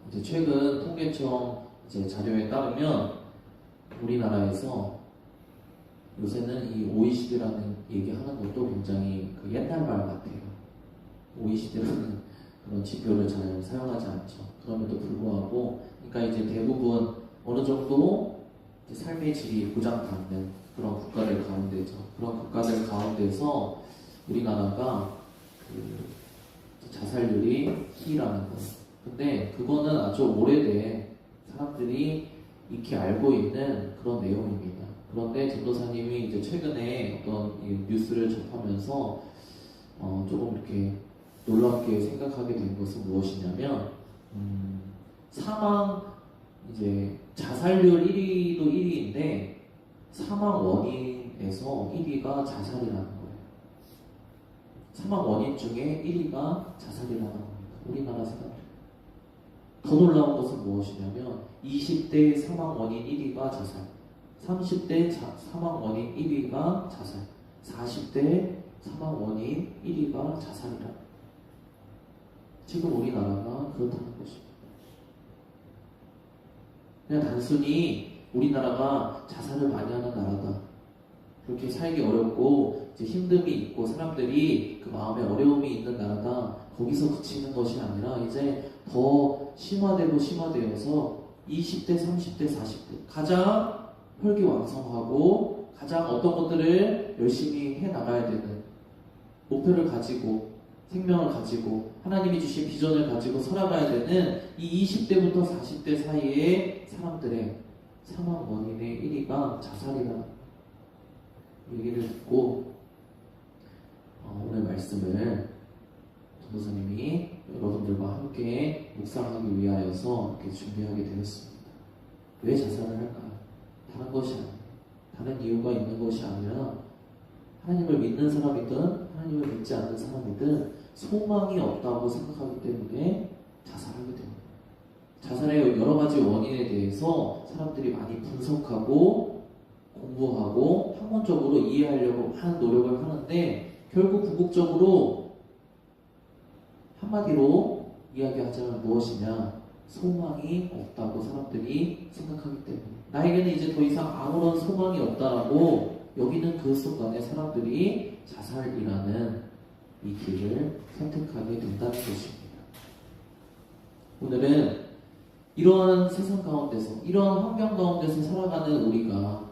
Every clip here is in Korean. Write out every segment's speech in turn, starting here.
이제 최근 통계청 이제 자료에 따르면 우리나라에서 요새는 이 OECD라는 얘기하는 것도 굉장히 그 옛날 말 같아요. OECD라는 그런 지표를 잘 사용하지 않죠. 그럼에도 불구하고, 그러니까 이제 대부분 어느 정도 이제 삶의 질이 보장받는 그런 국가들 가운데죠. 그런 국가들 가운데서 우리나라가 그 자살률이 T라는 거. 근데 그거는 아주 오래된 사람들이 익히 알고 있는 그런 내용입니다. 그런데 전도사님이 이제 최근에 어떤 이 뉴스를 접하면서 조금 이렇게 놀랍게 생각하게 된 것은 무엇이냐면, 사망, 이제 자살률 1위도 1위인데 사망 원인에서 1위가 자살이라는 거예요. 사망 원인 중에 1위가 자살이라는 겁니다. 우리나라 사람들. 더 놀라운 것은 무엇이냐면 20대 사망 원인 1위가 자살, 30대 사망 원인 1위가 자살, 40대 사망 원인 1위가 자살이라. 지금 우리나라가 그렇다는 것입니다. 그냥 단순히 우리나라가 자살을 많이 하는 나라다, 그렇게 살기 어렵고 이제 힘듦이 있고 사람들이 그 마음에 어려움이 있는 나라다, 거기서 그치는 것이 아니라 이제 더 심화되고 심화되어서 20대, 30대, 40대 가장 혈기왕성하고 가장 어떤 것들을 열심히 해나가야 되는 목표를 가지고 생명을 가지고 하나님이 주신 비전을 가지고 살아가야 되는 이 20대부터 40대 사이의 사람들의 사망 원인의 1위가 자살이라는 얘기를 듣고 오늘 말씀을 전도사님이 여러분들과 함께 묵상하기 위하여서 이렇게 준비하게 되었습니다. 왜 자살을 할까요? 다른 것이 아니에요. 다른 이유가 있는 것이 아니라 하나님을 믿는 사람이든 하나님을 믿지 않는 사람이든 소망이 없다고 생각하기 때문에 자살하게 됩니다. 자살의 여러 가지 원인에 대해서 사람들이 많이 분석하고 공부하고 학문적으로 이해하려고 많은 노력을 하는데, 결국 궁극적으로 한마디로 이야기하자면 무엇이냐? 소망이 없다고 사람들이 생각하기 때문에, 나에게는 이제 더 이상 아무런 소망이 없다라고 여기는 그 순간에 사람들이 자살이라는 이 길을 선택하게 된다는 것입니다. 오늘은 이러한 세상 가운데서, 이러한 환경 가운데서 살아가는 우리가,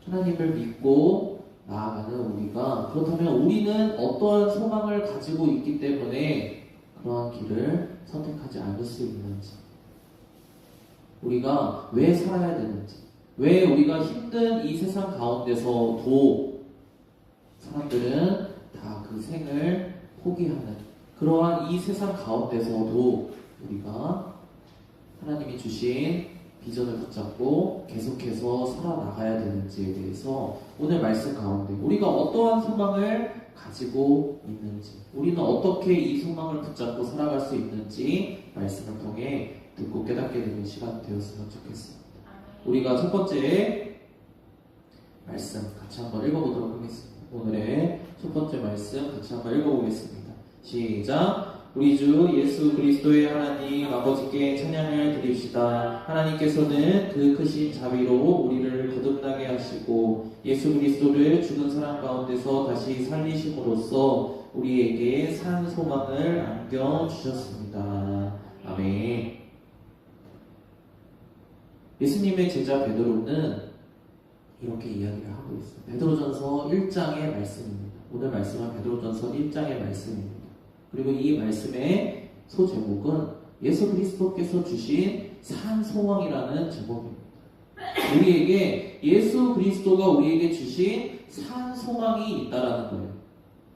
하나님을 믿고 나아가는 우리가, 그렇다면 우리는 어떠한 소망을 가지고 있기 때문에 그러한 길을 선택하지 않을 수 있는지, 우리가 왜 살아야 되는지, 왜 우리가 힘든 이 세상 가운데서도 사람들은 다 그 생을 포기하는, 그러한 이 세상 가운데서도 우리가 하나님이 주신 비전을 붙잡고 계속해서 살아나가야 되는지에 대해서 오늘 말씀 가운데 우리가 어떠한 소망을 가지고 있는지, 우리는 어떻게 이 소망을 붙잡고 살아갈 수 있는지 말씀을 통해 듣고 깨닫게 되는 시간 되었으면 좋겠습니다. 우리가 첫 번째 말씀 같이 한번 읽어보도록 하겠습니다. 오늘의 첫 번째 말씀 같이 한번 읽어보겠습니다. 시작! 우리 주 예수 그리스도의 하나님 아버지께 찬양을 드립시다. 하나님께서는 그 크신 자비로 우리를 거듭나게 하시고 예수 그리스도를 죽은 사람 가운데서 다시 살리심으로써 우리에게 산 소망을 안겨주셨습니다. 아멘. 예수님의 제자 베드로는 이렇게 이야기를 하고 있어요. 베드로전서 1장의 말씀입니다. 오늘 말씀은 베드로전서 1장의 말씀입니다. 그리고 이 말씀의 소제목은 예수 그리스도께서 주신 산 소망이라는 제목입니다. 우리에게 예수 그리스도가 우리에게 주신 산 소망이 있다라는 거예요.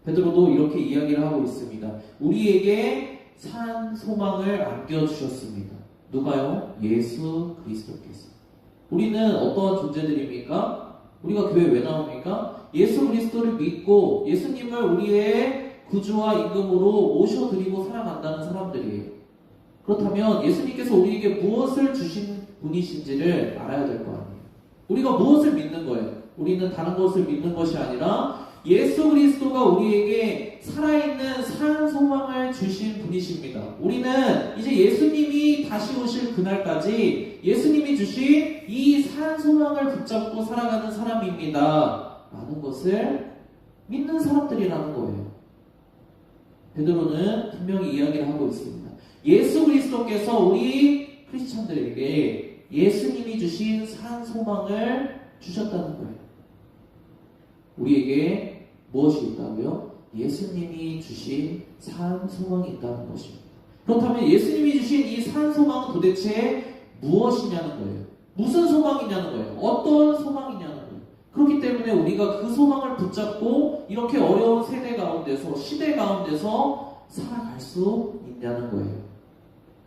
베드로도 이렇게 이야기를 하고 있습니다. 우리에게 산 소망을 안겨주셨습니다. 누가요? 예수 그리스도께서. 우리는 어떠한 존재들입니까? 우리가 교회 왜 나옵니까? 예수 그리스도를 믿고 예수님을 우리의 구주와 임금으로 모셔드리고 살아간다는 사람들이에요. 그렇다면 예수님께서 우리에게 무엇을 주신 분이신지를 알아야 될 거 아니에요. 우리가 무엇을 믿는 거예요? 우리는 다른 것을 믿는 것이 아니라 예수 그리스도가 우리에게 살아있는 산 소망을 주신 분이십니다. 우리는 이제 예수님이 다시 오실 그날까지 예수님이 주신 이 산 소망을 붙잡고 살아가는 사람입니다 라는 것을 믿는 사람들이라는 거예요. 베드로는 분명히 이야기를 하고 있습니다. 예수 그리스도께서 우리 크리스찬들에게 예수님이 주신 산 소망을 주셨다는 거예요. 우리에게 무엇이 있다고요? 예수님이 주신 산 소망이 있다는 것입니다. 그렇다면 예수님이 주신 이 산 소망은 도대체 무엇이냐는 거예요. 무슨 소망이냐는 거예요. 어떤 소망이냐는 거예요. 그렇기 때문에 우리가 그 소망을 붙잡고 이렇게 어려운 세대 가운데서, 시대 가운데서 살아갈 수 있냐는 거예요.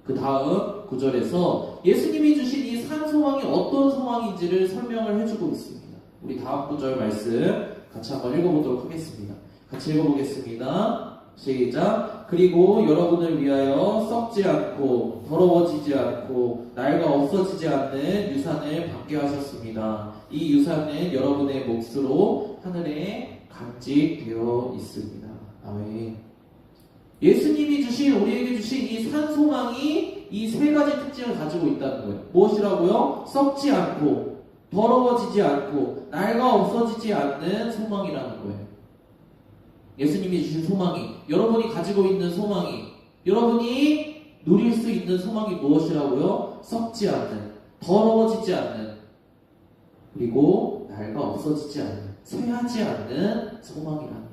그 다음 9절에서 예수님이 주신 이 산 소망이 어떤 소망인지를 설명을 해주고 있습니다. 우리 다음 9절 말씀 같이 한번 읽어보도록 하겠습니다. 같이 읽어보겠습니다. 시작. 그리고 여러분을 위하여 썩지 않고 더러워지지 않고 낡아 없어지지 않는 유산을 받게 하셨습니다. 이 유산은 여러분의 몫으로 하늘에 간직되어 있습니다. 아멘. 예수님이 주신, 우리에게 주신 이 산 소망이 이 세 가지 특징을 가지고 있다는 거예요. 무엇이라고요? 썩지 않고 더러워지지 않고 낡아 없어지지 않는 소망이라는 거예요. 예수님이 주신 소망이, 여러분이 가지고 있는 소망이, 여러분이 누릴 수 있는 소망이 무엇이라고요? 썩지 않는, 더러워지지 않는, 그리고 낡아 없어지지 않는, 쇠하지 않는 소망이라는 거예요.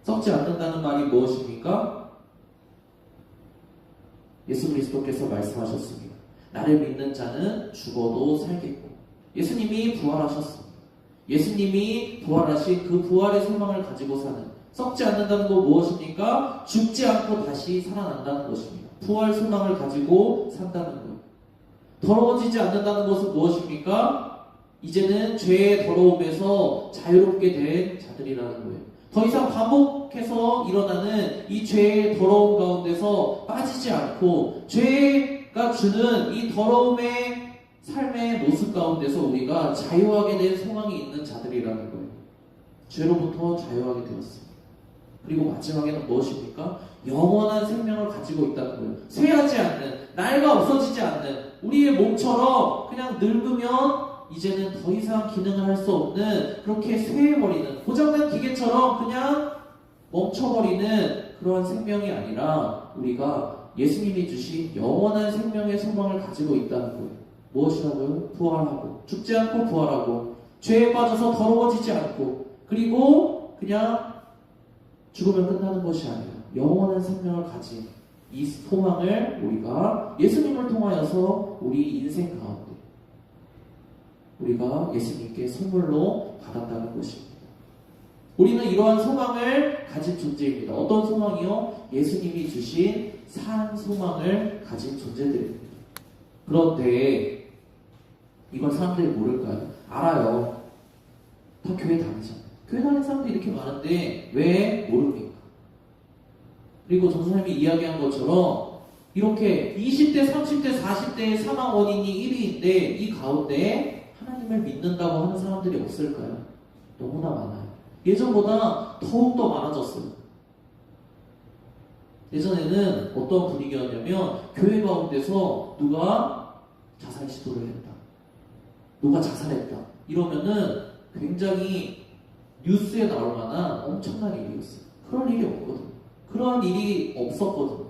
썩지 않는다는 말이 무엇입니까? 예수 그리스도께서 말씀하셨습니다. 나를 믿는 자는 죽어도 살겠고, 예수님이 부활하셨습니다. 예수님이 부활하신 그 부활의 소망을 가지고 사는, 썩지 않는다는 것 무엇입니까? 죽지 않고 다시 살아난다는 것입니다. 부활 소망을 가지고 산다는 것. 더러워지지 않는다는 것은 무엇입니까? 이제는 죄의 더러움에서 자유롭게 된 자들이라는 거예요. 더 이상 반복해서 일어나는 이 죄의 더러움 가운데서 빠지지 않고 죄가 주는 이 더러움의 삶의 모습 가운데서 우리가 자유하게 된 소망이 있는 자들이라는 거예요. 죄로부터 자유하게 되었습니다. 그리고 마지막에는 무엇입니까? 영원한 생명을 가지고 있다는 거예요. 쇠하지 않는, 낡아 없어지지 않는, 우리의 몸처럼 그냥 늙으면 이제는 더 이상 기능을 할 수 없는, 그렇게 쇠해버리는, 고장난 기계처럼 그냥 멈춰버리는 그러한 생명이 아니라 우리가 예수님이 주신 영원한 생명의 소망을 가지고 있다는 거예요. 무엇이라고요? 부활하고, 죽지 않고 부활하고, 죄에 빠져서 더러워지지 않고, 그리고 그냥 죽으면 끝나는 것이 아니라 영원한 생명을 가진 이 소망을 우리가 예수님을 통하여서 우리 인생 가운데 우리가 예수님께 선물로 받았다는 것입니다. 우리는 이러한 소망을 가진 존재입니다. 어떤 소망이요? 예수님이 주신 산 소망을 가진 존재들입니다. 그런데 이걸 사람들이 모를까요? 알아요. 다 교회 다니잖아요. 교회 다니는 사람들이 이렇게 많은데 왜 모릅니까? 그리고 전사님이 이야기한 것처럼 이렇게 20대, 30대, 40대의 사망 원인이 1위인데 이 가운데 하나님을 믿는다고 하는 사람들이 없을까요? 너무나 많아요. 예전보다 더욱더 많아졌어요. 예전에는 어떤 분위기였냐면 교회 가운데서 누가 자살 시도를 했다, 누가 자살했다 이러면은 굉장히 뉴스에 나올 만한 엄청난 일이었어요. 그런 일이 없거든. 그러한 일이 없었거든.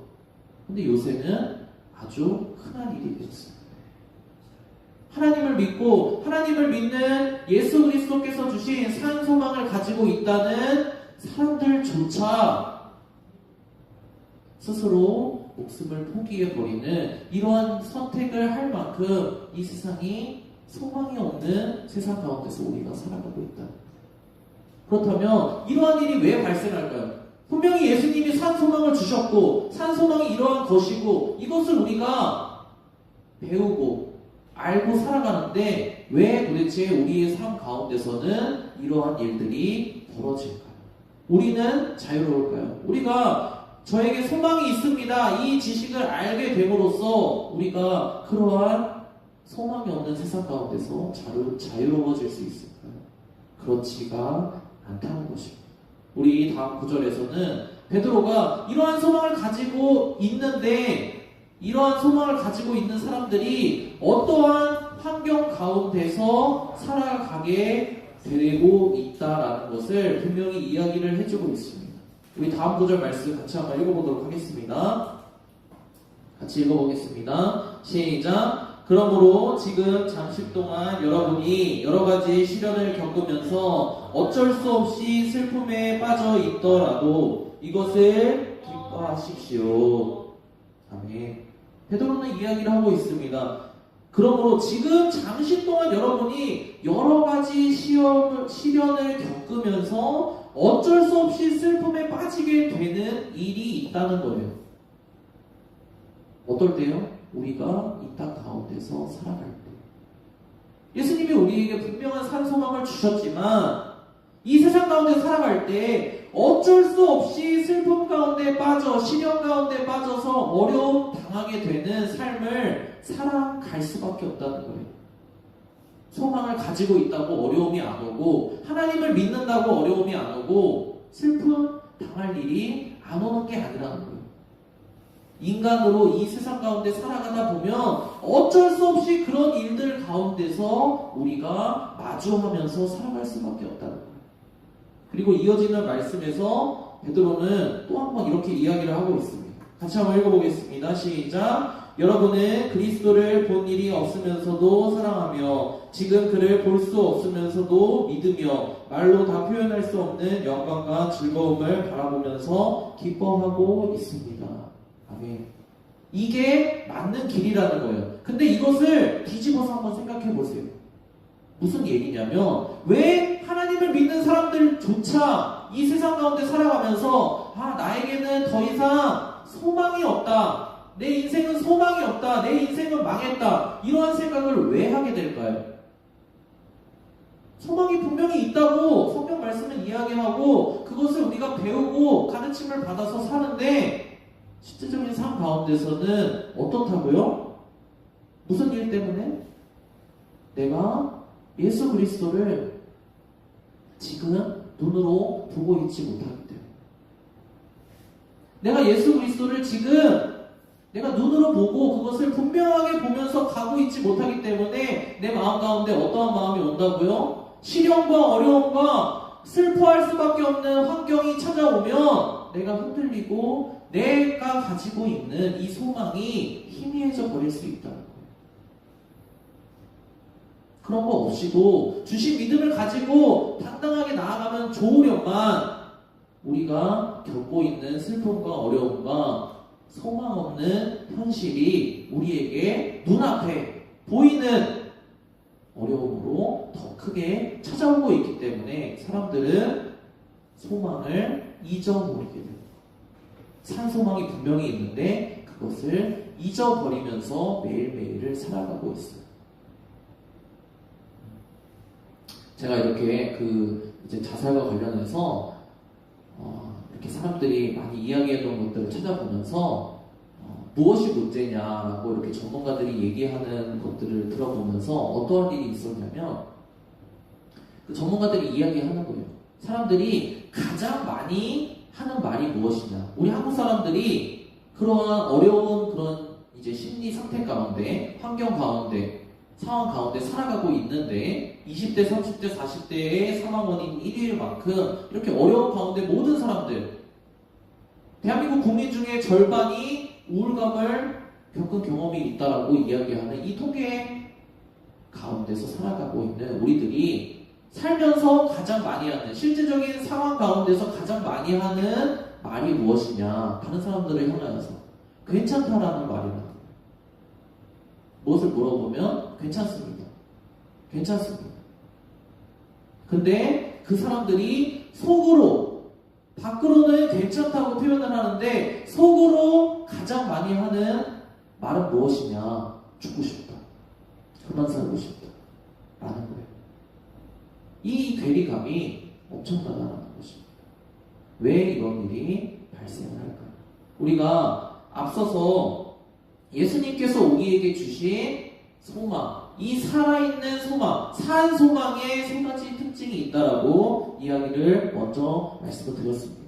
근데 요새는 아주 흔한 일이 되었어요. 하나님을 믿고 하나님을 믿는 예수 그리스도께서 주신 산 소망을 가지고 있다는 사람들조차 스스로 목숨을 포기해버리는 이러한 선택을 할 만큼 이 세상이 소망이 없는 세상 가운데서 우리가 살아가고 있다. 그렇다면 이러한 일이 왜 발생할까요? 분명히 예수님이 산 소망을 주셨고 산 소망이 이러한 것이고 이것을 우리가 배우고 알고 살아가는데 왜 도대체 우리의 삶 가운데서는 이러한 일들이 벌어질까요? 우리는 자유로울까요? 우리가 저에게 소망이 있습니다. 이 지식을 알게 됨으로써 우리가 그러한 소망이 없는 세상 가운데서 자유로워질 수 있을까요? 그렇지가 않다는 것입니다. 우리 다음 구절에서는 베드로가 이러한 소망을 가지고 있는데 이러한 소망을 가지고 있는 사람들이 어떠한 환경 가운데서 살아가게 되고 있다라는 것을 분명히 이야기를 해주고 있습니다. 우리 다음 구절 말씀 같이 한번 읽어보도록 하겠습니다. 같이 읽어보겠습니다. 시작. 그러므로 지금 잠시 동안 여러분이 여러 가지 시련을 겪으면서 어쩔 수 없이 슬픔에 빠져 있더라도 이것을 기뻐하십시오. 아멘. 베드로는 이야기를 하고 있습니다. 그러므로 지금 잠시 동안 여러분이 여러 가지 시련을 겪으면서 어쩔 수 없이 슬픔에 빠지게 되는 일이 있다는 거예요. 어떨 때요? 우리가 이 땅 가운데서 살아갈 때. 예수님이 우리에게 분명한 산소망을 주셨지만 이 세상 가운데 살아갈 때 어쩔 수 없이 슬픔 가운데 빠져 시련 가운데 빠져서 어려움 당하게 되는 삶을 살아갈 수밖에 없다는 거예요. 소망을 가지고 있다고 어려움이 안 오고 하나님을 믿는다고 어려움이 안 오고 슬픔 당할 일이 안 오는 게 아니라는 거예요. 인간으로 이 세상 가운데 살아가다 보면 어쩔 수 없이 그런 일들 가운데서 우리가 마주하면서 살아갈 수밖에 없다는 거예요. 그리고 이어지는 말씀에서 베드로는 또 한 번 이렇게 이야기를 하고 있습니다. 같이 한번 읽어보겠습니다. 시작. 여러분은 그리스도를 본 일이 없으면서도 사랑하며 지금 그를 볼 수 없으면서도 믿으며 말로 다 표현할 수 없는 영광과 즐거움을 바라보면서 기뻐하고 있습니다. 아멘. 이게 맞는 길이라는 거예요. 근데 이것을 뒤집어서 한번 생각해 보세요. 무슨 얘기냐면 왜 하나님을 믿는 사람들조차 이 세상 가운데 살아가면서 나에게는 더 이상 소망이 없다. 내 인생은 소망이 없다. 내 인생은 망했다. 이러한 생각을 왜 하게 될까요? 소망이 분명히 있다고 성경 말씀을 이야기하고 그것을 우리가 배우고 가르침을 받아서 사는데 실제적인 삶 가운데서는 어떻다고요? 무슨 일 때문에? 내가 예수 그리스도를 지금 눈으로 보고 있지 못하기 때문에 내가 예수 그리스도를 지금 내가 눈으로 보고 그것을 분명하게 보면서 가고 있지 못하기 때문에 내 마음 가운데 어떠한 마음이 온다고요? 시련과 어려움과 슬퍼할 수밖에 없는 환경이 찾아오면 내가 흔들리고 내가 가지고 있는 이 소망이 희미해져 버릴 수 있다는 거예요. 그런 거 없이도 주신 믿음을 가지고 당당하게 나아가면 좋으련만 우리가 겪고 있는 슬픔과 어려움과 소망 없는 현실이 우리에게 눈앞에 보이는 어려움으로 더 크게 찾아오고 있기 때문에 사람들은 소망을 잊어버리게 됩니다. 산 소망이 분명히 있는데 그것을 잊어버리면서 매일매일을 살아가고 있어요. 제가 이렇게 이제 자살과 관련해서 이렇게 사람들이 많이 이야기했던 것들을 찾아보면서 무엇이 문제냐라고 이렇게 전문가들이 얘기하는 것들을 들어보면서 어떠한 일이 있었냐면 그 전문가들이 이야기하는 거예요. 사람들이 가장 많이 하는 말이 무엇이냐. 우리 한국 사람들이 그러한 어려운 그런 이제 심리 상태 가운데, 환경 가운데, 상황 가운데 살아가고 있는데 20대, 30대, 40대의 사망 원인 1위일 만큼 이렇게 어려운 가운데 모든 사람들 대한민국 국민 중에 절반이 우울감을 겪은 경험이 있다라고 이야기하는 이 통계 가운데서 살아가고 있는 우리들이 살면서 가장 많이 하는 실제적인 상황 가운데서 가장 많이 하는 말이 무엇이냐. 다른 사람들을 향하여서 괜찮다라는 말이라는 거예요. 무엇을 물어보면 괜찮습니다. 괜찮습니다. 근데 그 사람들이 속으로 밖으로는 괜찮다고 표현을 하는데 속으로 가장 많이 하는 말은 무엇이냐. 죽고 싶다. 그만 살고 싶다. 라는 거예요. 이 괴리감이 엄청나다는 것입니다. 왜 이런 일이 발생을 할까요? 우리가 앞서서 예수님께서 우리에게 주신 소망, 이 살아있는 소망, 산 소망에 세 가지 특징이 있다라고 이야기를 먼저 말씀을 드렸습니다.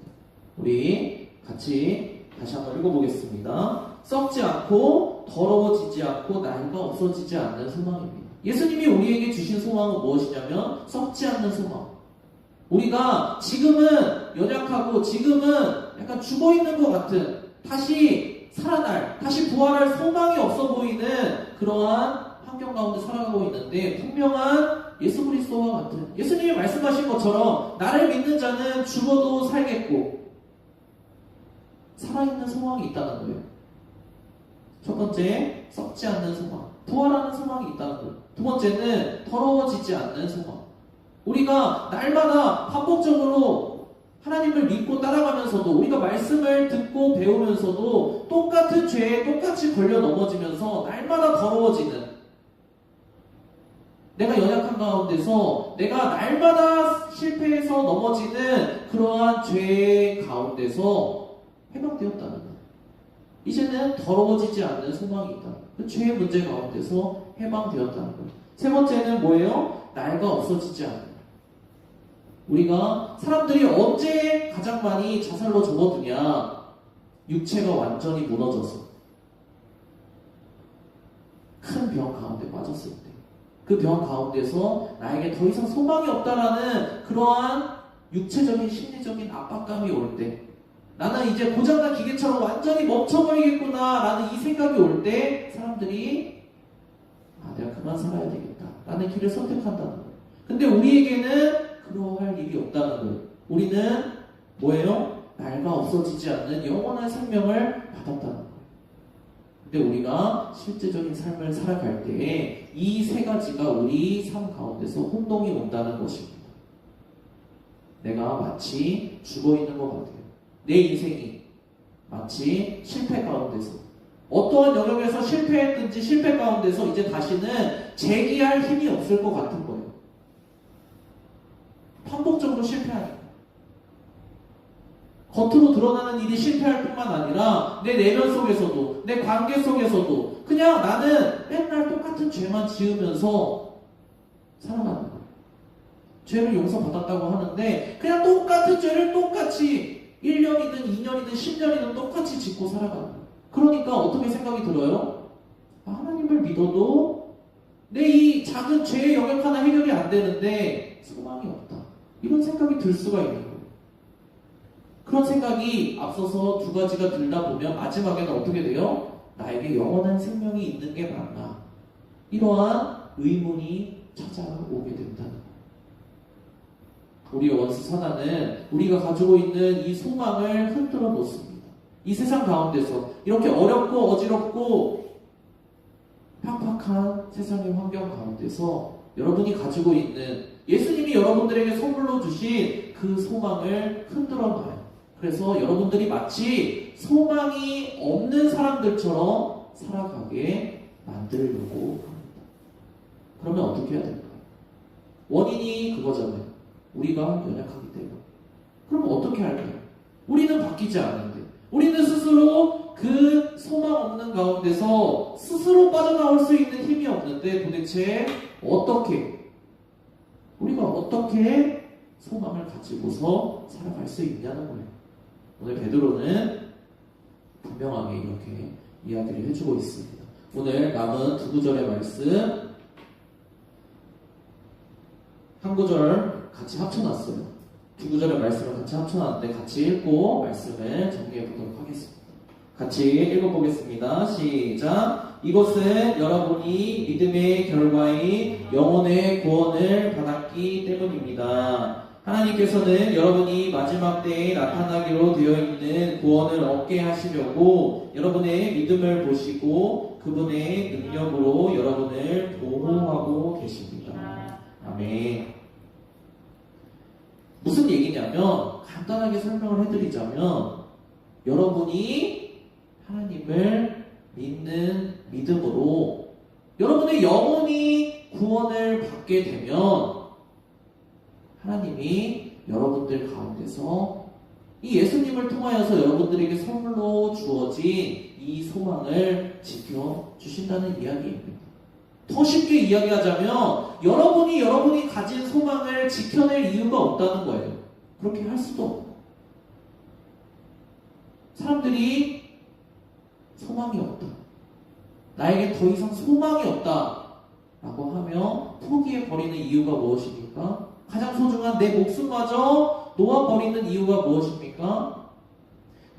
우리 같이 다시 한번 읽어보겠습니다. 썩지 않고 더러워지지 않고 나이가 없어지지 않는 소망입니다. 예수님이 우리에게 주신 소망은 무엇이냐면 썩지 않는 소망. 우리가 지금은 연약하고 지금은 약간 죽어있는 것 같은, 다시 살아날, 다시 부활할 소망이 없어 보이는 그러한 환경 가운데 살아가고 있는데, 분명한 예수 그리스도와 같은, 예수님이 말씀하신 것처럼 나를 믿는 자는 죽어도 살겠고 살아있는 소망이 있다는 거예요. 첫 번째, 썩지 않는 소망, 부활하는 소망이 있다는 거예요. 두 번째는 더러워지지 않는 소망. 우리가 날마다 반복적으로 하나님을 믿고 따라가면서도, 우리가 말씀을 듣고 배우면서도 똑같은 죄에 똑같이 걸려 넘어지면서 날마다 더러워지는, 내가 연약한 가운데서 내가 날마다 실패해서 넘어지는 그러한 죄 가운데서 해방되었다는 거예요. 이제는 더러워지지 않는 소망이 있다. 그 죄의 문제 가운데서 해방되었다는 거예요. 세 번째는 뭐예요? 나이가 없어지지 않는 거예요. 우리가 사람들이 언제 가장 많이 자살로 접어드냐? 육체가 완전히 무너져서 큰 병 가운데 빠졌을 때, 그 병 가운데서 나에게 더 이상 소망이 없다라는 그러한 육체적인 심리적인 압박감이 올 때, 나는 이제 고장난 기계처럼 완전히 멈춰버리겠구나 라는 이 생각이 올 때 사람들이 내가 그만 살아야 되겠다 라는 길을 선택한다는 거예요. 근데 우리에게는 그러할 일이 없다는 거예요. 우리는 뭐예요? 나이가 없어지지 않는 영원한 생명을 받았다는 거예요. 근데 우리가 실제적인 삶을 살아갈 때에 이 세 가지가 우리 삶 가운데서 혼동이 온다는 것입니다. 내가 마치 죽어있는 것 같아요. 내 인생이 마치 실패 가운데서, 어떠한 영역에서 실패했든지 실패 가운데서 이제 다시는 재기할 힘이 없을 것 같은 거예요. 반복적으로 실패하니까. 겉으로 드러나는 일이 실패할 뿐만 아니라 내 내면 속에서도, 내 관계 속에서도 그냥 나는 맨날 똑같은 죄만 지으면서 살아가는 거예요. 죄를 용서받았다고 하는데 그냥 똑같은 죄를 똑같이 1년이든 2년이든 10년이든 똑같이 짓고 살아가는 거예요. 그러니까 어떻게 생각이 들어요? 하나님을 믿어도 내 이 작은 죄의 영역 하나 해결이 안 되는데 소망이 없다. 이런 생각이 들 수가 있는 거예요. 그런 생각이 앞서서 두 가지가 들다 보면 마지막에는 어떻게 돼요? 나에게 영원한 생명이 있는 게 맞나? 이러한 의문이 찾아오게 된다는 거예요. 우리 원수 사단은 우리가 가지고 있는 이 소망을 흔들어 놓습니다. 이 세상 가운데서 이렇게 어렵고 어지럽고 팍팍한 세상의 환경 가운데서 여러분이 가지고 있는, 예수님이 여러분들에게 선물로 주신 그 소망을 흔들어 놔요. 그래서 여러분들이 마치 소망이 없는 사람들처럼 살아가게 만들려고 합니다. 그러면 어떻게 해야 될까요? 원인이 그거잖아요. 우리가 연약하기 때문에. 그럼 어떻게 할까요? 우리는 바뀌지 않는데, 우리는 스스로 그 소망 없는 가운데서 스스로 빠져나올 수 있는 힘이 없는데 도대체 우리가 어떻게 소망을 가지고서 살아갈 수 있냐는 거예요. 오늘 베드로는 분명하게 이렇게 이야기를 해주고 있습니다. 오늘 남은 두 구절의 말씀 한 구절 같이 합쳐놨어요. 두 구절의 말씀을 같이 합쳐놨는데 같이 읽고 말씀을 정리해 보도록 하겠습니다. 같이 읽어보겠습니다. 시작. 이것은 여러분이 믿음의 결과인 영혼의 구원을 받았기 때문입니다. 하나님께서는 여러분이 마지막 때에 나타나기로 되어 있는 구원을 얻게 하시려고 여러분의 믿음을 보시고 그분의 능력으로 여러분을 보호하고 계십니다. 아멘. 무슨 얘기냐면, 간단하게 설명을 해드리자면, 여러분이 하나님을 믿는 믿음으로 여러분의 영혼이 구원을 받게 되면 하나님이 여러분들 가운데서 이 예수님을 통하여서 여러분들에게 선물로 주어진 이 소망을 지켜주신다는 이야기입니다. 더 쉽게 이야기하자면 여러분이 가진 소망을 지켜낼 이유가 없다는 거예요. 그렇게 할 수도 없고, 사람들이 소망이 없다. 나에게 더 이상 소망이 없다. 라고 하며 포기해버리는 이유가 무엇입니까? 가장 소중한 내 목숨마저 놓아버리는 이유가 무엇입니까?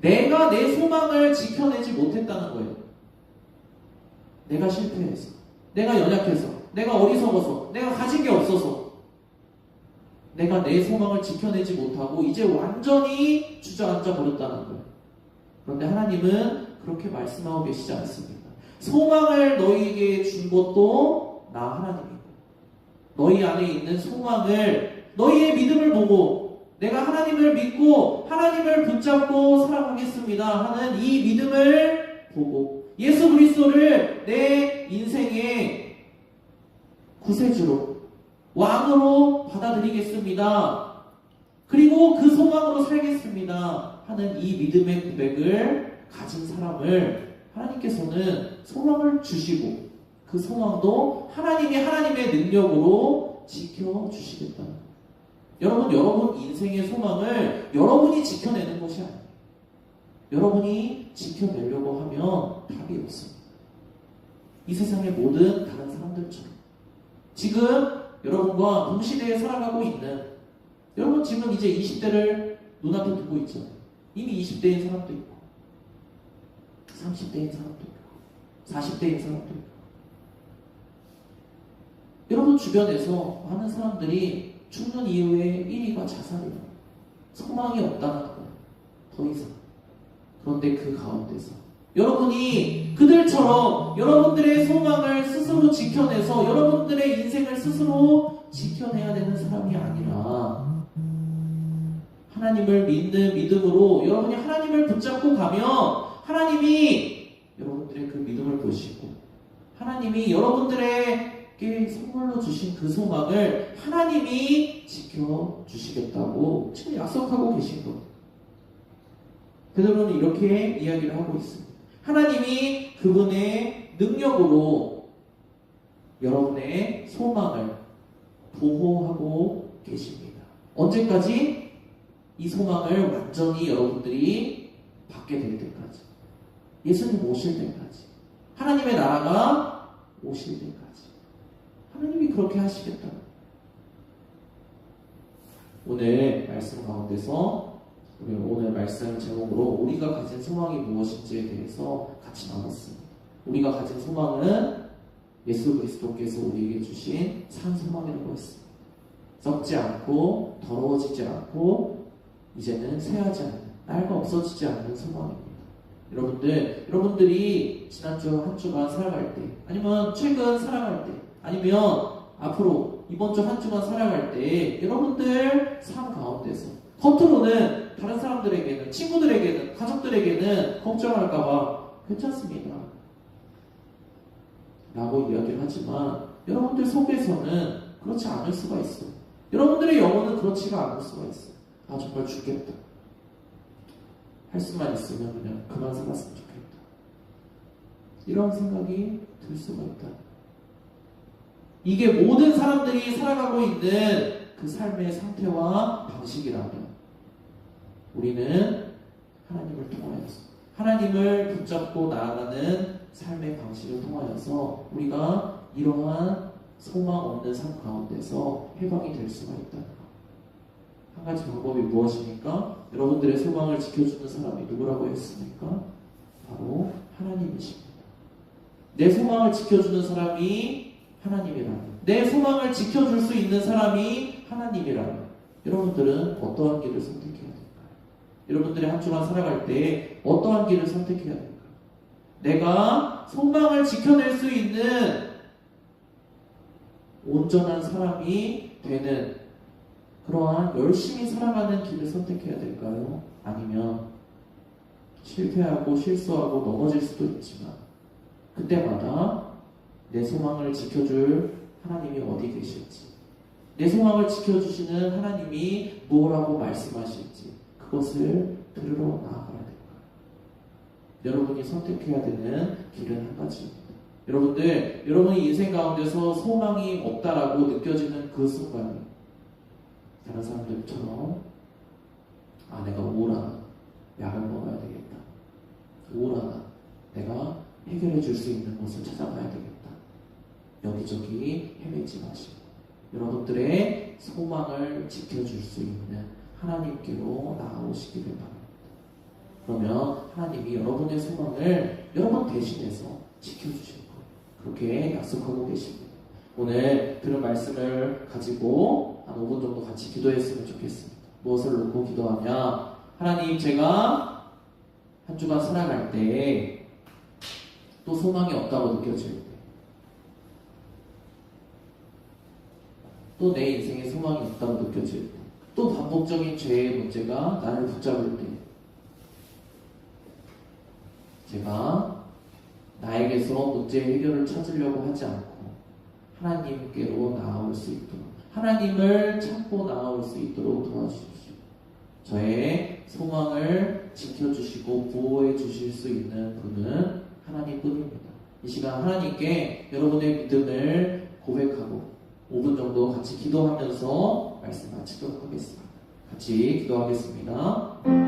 내가 내 소망을 지켜내지 못했다는 거예요. 내가 실패해서, 내가 연약해서, 내가 어리석어서, 내가 가진 게 없어서 내가 내 소망을 지켜내지 못하고 이제 완전히 주저앉아 버렸다는 거예요. 그런데 하나님은 그렇게 말씀하고 계시지 않습니다. 소망을 너희에게 준 것도 나 하나님이고, 너희 안에 있는 소망을, 너희의 믿음을 보고 내가 하나님을 믿고 하나님을 붙잡고 살아가겠습니다 하는 이 믿음을 보고 예수 그리스도를 내 인생의 구세주로, 왕으로 받아들이겠습니다. 그리고 그 소망으로 살겠습니다 하는 이 믿음의 고백을 가진 사람을 하나님께서는 소망을 주시고 그 소망도 하나님이 하나님의 능력으로 지켜주시겠다는 거예요. 여러분 인생의 소망을 여러분이 지켜내는 것이 아니에요. 여러분이 지켜내려고 하면 답이 없습니다. 이 세상의 모든 다른 사람들처럼 지금 여러분과 동시대에 살아가고 있는, 여러분 지금 이제 20대를 눈앞에 두고 있잖아요. 이미 20대인 사람도 있고 30대인 사람도 있고 40대인 사람도 있고, 여러분 주변에서 많은 사람들이 죽는 이후에 1위가 자살이에요. 소망이 없다는 거예요. 더 이상. 그런데 그 가운데서 여러분이 그들처럼 여러분들의 소망을 스스로 지켜내서 여러분들의 인생을 스스로 지켜내야 되는 사람이 아니라 하나님을 믿는 믿음으로 여러분이 하나님을 붙잡고 가면 하나님이 여러분들의 그 믿음을 보시고 하나님이 여러분들에게 선물로 주신 그 소망을 하나님이 지켜주시겠다고 지금 약속하고 계신 거예요. 베드로는 이렇게 이야기를 하고 있습니다. 하나님이 그분의 능력으로 여러분의 소망을 보호하고 계십니다. 언제까지? 이 소망을 완전히 여러분들이 받게 될 때까지, 예수님 오실 때까지, 하나님의 나라가 오실 때까지 하나님이 그렇게 하시겠다. 오늘 말씀 가운데서 오늘 말씀 제목으로 우리가 가진 소망이 무엇인지에 대해서 같이 나눴습니다. 우리가 가진 소망은 예수 그리스도께서 우리에게 주신 산 소망이라고 했습니다. 썩지 않고 더러워지지 않고 이제는 쇠하지 않는, 나이가 없어지지 않는 소망입니다. 여러분들이 지난주 한 주간 살아갈 때, 아니면 최근 살아갈 때, 아니면 앞으로 이번 주 한 주간 살아갈 때 여러분들 삶 가운데서 겉으로는 다른 사람들에게는, 친구들에게는, 가족들에게는 걱정할까봐 괜찮습니다 라고 이야기를 하지만 여러분들 속에서는 그렇지 않을 수가 있어요. 여러분들의 영혼은 그렇지가 않을 수가 있어요. 아, 정말 죽겠다. 할 수만 있으면 그냥 그만 살았으면 좋겠다. 이런 생각이 들 수가 있다. 이게 모든 사람들이 살아가고 있는 그 삶의 상태와 방식이라면 우리는 하나님을 통하여서, 하나님을 붙잡고 나아가는 삶의 방식을 통하여서 우리가 이러한 소망 없는 삶 가운데서 해방이 될 수가 있다는 것. 한 가지 방법이 무엇입니까? 여러분들의 소망을 지켜주는 사람이 누구라고 했습니까? 바로 하나님이십니다. 내 소망을 지켜주는 사람이 하나님이라면, 내 소망을 지켜줄 수 있는 사람이 하나님이라면 여러분들은 어떠한 길을 선택해야 될까요? 여러분들이 한 주간 살아갈 때 어떠한 길을 선택해야 될까요? 내가 소망을 지켜낼 수 있는 온전한 사람이 되는 그러한 열심히 살아가는 길을 선택해야 될까요? 아니면 실패하고 실수하고 넘어질 수도 있지만 그때마다 내 소망을 지켜줄 하나님이 어디 계실지, 내 소망을 지켜주시는 하나님이 뭐라고 말씀하실지 그것을 들으러 나아가야 될까요? 여러분이 선택해야 되는 길은 한 가지입니다. 여러분이 인생 가운데서 소망이 없다라고 느껴지는 그 순간이 다른 사람들처럼 내가 우울하다, 약을 먹어야 되겠다, 우울하다, 내가 해결해 줄 수 있는 곳을 찾아가야 되겠다. 여기저기 헤매지 마시고 여러분들의 소망을 지켜줄 수 있는 하나님께로 나아오시기를 바랍니다. 그러면 하나님이 여러분의 소망을 여러분 대신해서 지켜주실 거예요. 그렇게 약속하고 계십니다. 오늘 들은 말씀을 가지고 한 5분 정도 같이 기도했으면 좋겠습니다. 무엇을 놓고 기도하냐? 하나님, 제가 한 주간 살아갈 때 또 소망이 없다고 느껴질 때, 또 내 인생에 소망이 없다고 느껴질 때, 또 반복적인 죄의 문제가 나를 붙잡을 때, 제가 나에게서 문제 해결을 찾으려고 하지 않고 하나님께로 나아올 수 있도록, 하나님을 찾고 나아올 수 있도록 도와주십시오. 저의 소망을 지켜주시고 보호해 주실 수 있는 분은 하나님뿐입니다. 이 시간 하나님께 여러분의 믿음을 고백하고 5분 정도 같이 기도하면서 말씀 마치도록 하겠습니다. 같이 기도하겠습니다.